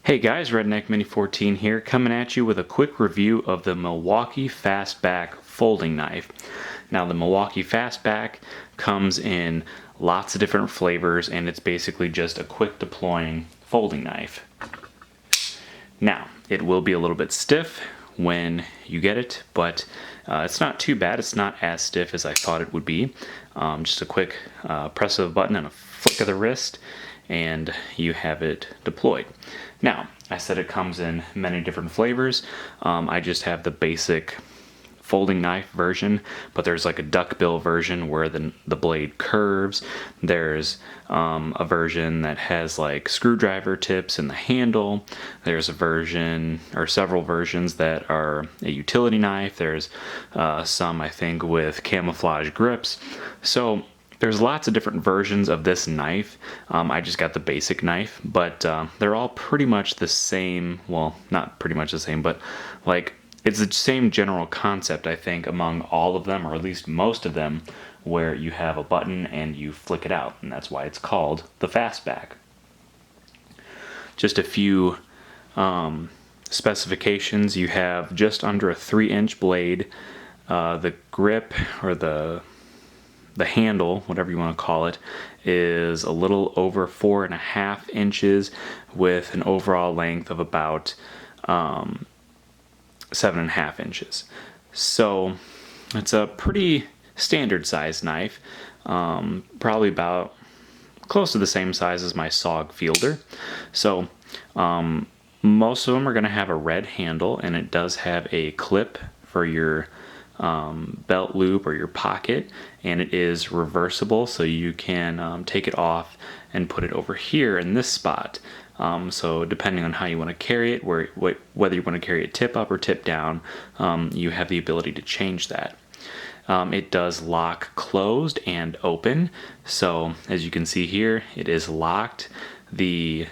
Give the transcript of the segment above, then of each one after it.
Hey guys, Redneck Mini 14 here, coming at you with a quick review of the Milwaukee Fastback folding knife. Now the Milwaukee Fastback comes in lots of different flavors, and it's basically just a quick deploying folding knife. Now, it will be a little bit stiff when you get it, but it's not too bad. It's not as stiff as I thought it would be. Just a quick press of a button and a flick of the wrist, and you have it deployed. Now, I said it comes in many different flavors. I just have the basic folding knife version, but there's like a duckbill version where the blade curves. There's a version that has like screwdriver tips in the handle. There's a version or several versions that are a utility knife. There's some, I think, with camouflage grips. So there's lots of different versions of this knife. I just got the basic knife, but they're all pretty much the same. Well, not pretty much the same, but like it's the same general concept, I think, among all of them, or at least most of them, where you have a button and you flick it out, and that's why it's called the Fastback. Just a few specifications. You have just under a 3-inch blade. The grip, or the handle, whatever you want to call it, is a little over 4.5 inches with an overall length of about 7.5 inches. So it's a pretty standard size knife, probably about close to the same size as my SOG Fielder. So most of them are going to have a red handle, and it does have a clip for your belt loop or your pocket, and it is reversible, so you can take it off and put it over here in this spot. So depending on how you want to carry it, whether you want to carry it tip up or tip down, you have the ability to change that. It does lock closed and open, so as you can see here, it is locked. To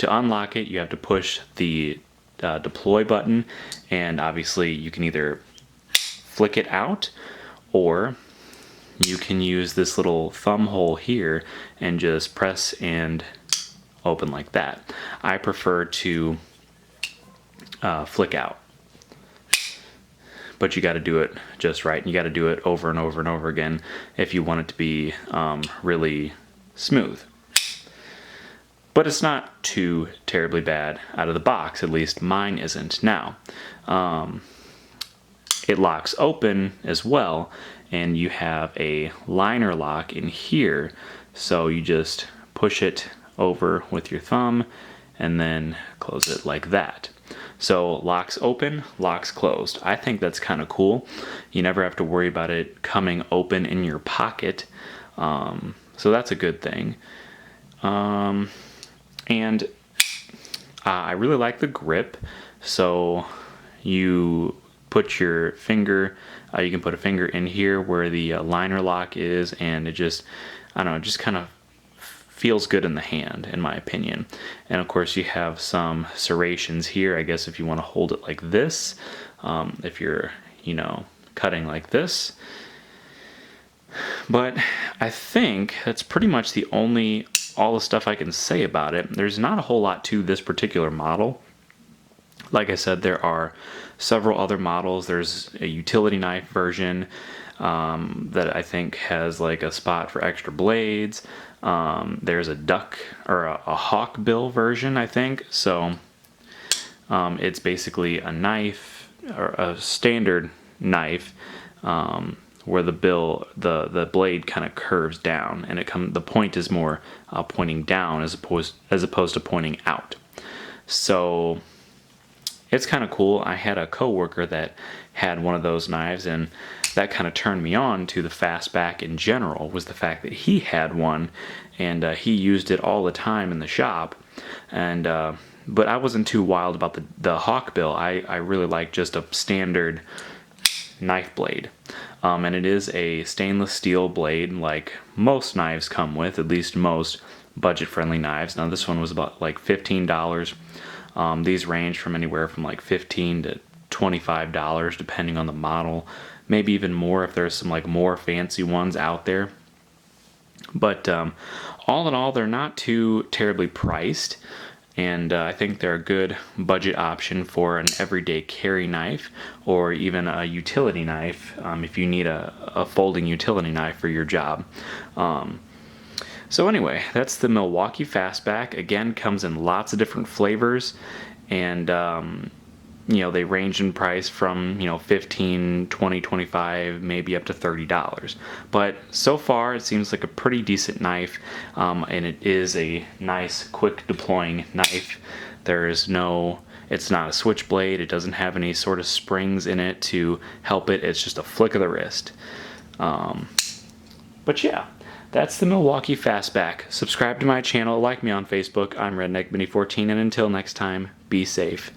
unlock it, you have to push the deploy button, and obviously you can either flick it out, or you can use this little thumb hole here and just press and open like that. I prefer to flick out, but you got to do it just right, and you got to do it over and over and over again if you want it to be really smooth. But it's not too terribly bad out of the box, at least mine isn't. Now, it locks open as well, and you have a liner lock in here, so you just push it over with your thumb and then close it like that. So locks open, locks closed. I think that's kind of cool. You never have to worry about it coming open in your pocket, so that's a good thing. And I really like the grip. So you put your finger, you can put a finger in here where the liner lock is, and it just, I don't know, it just kind of feels good in the hand, in my opinion. And of course you have some serrations here, I guess, if you want to hold it like this, if you're, cutting like this. But I think that's pretty much all the stuff I can say about it. There's not a whole lot to this particular model. Like I said, there are several other models. There's a utility knife version that I think has like a spot for extra blades. There's a duck or a hawk bill version, I think. So it's basically a knife, or a standard knife, where the blade kind of curves down, and the point is more pointing down as opposed to pointing out. So it's kind of cool. I had a coworker that had one of those knives, and that kind of turned me on to the Fastback in general, was the fact that he had one, and he used it all the time in the shop. And but I wasn't too wild about the hawkbill. I really like just a standard knife blade. And it is a stainless steel blade, like most knives come with, at least most budget-friendly knives. Now this one was about like $15. These range from anywhere from like $15 to $25, depending on the model. Maybe even more if there's some like more fancy ones out there. But all in all, they're not too terribly priced. and I think they're a good budget option for an everyday carry knife or even a utility knife if you need a folding utility knife for your job. So anyway, that's the Milwaukee Fastback. Again, comes in lots of different flavors, and they range in price from 15, 20, 25, maybe up to $30. But so far, it seems like a pretty decent knife, and it is a nice, quick deploying knife. It's not a switchblade. It doesn't have any sort of springs in it to help it. It's just a flick of the wrist. But yeah, that's the Milwaukee Fastback. Subscribe to my channel, like me on Facebook. I'm Redneck Mini 14, and until next time, be safe.